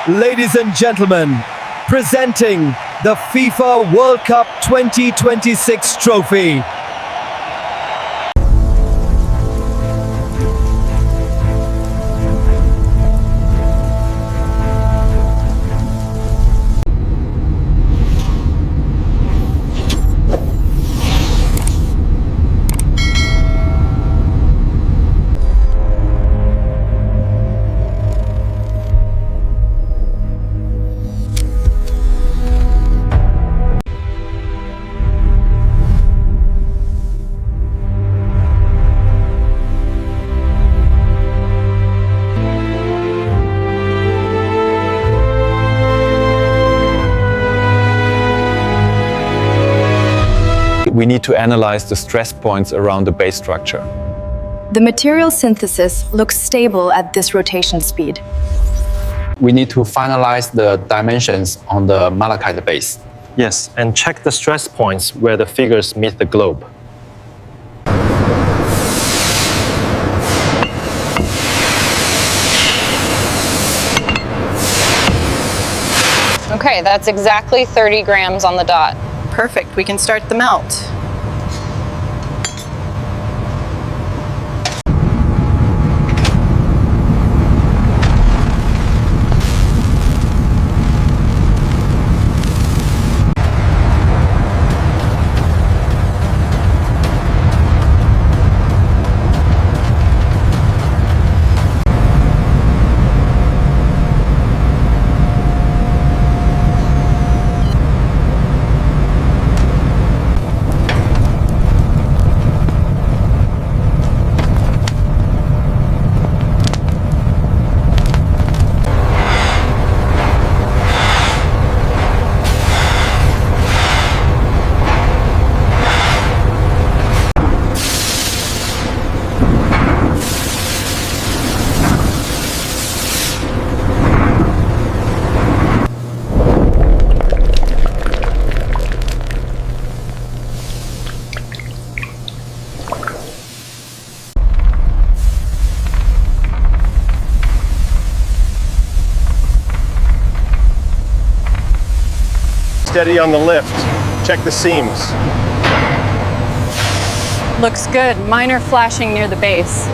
Ladies and gentlemen, presenting the FIFA World Cup 2026 trophy. We need to analyze the stress points around the base structure. The material synthesis looks stable at this rotation speed. We need to finalize the dimensions on the malachite base. Yes, and check the stress points where the figures meet the globe. Okay, that's exactly 30 grams on the dot. Perfect, we can start the melt. Steady on the lift. Check the seams. Looks good. Minor flashing near the base.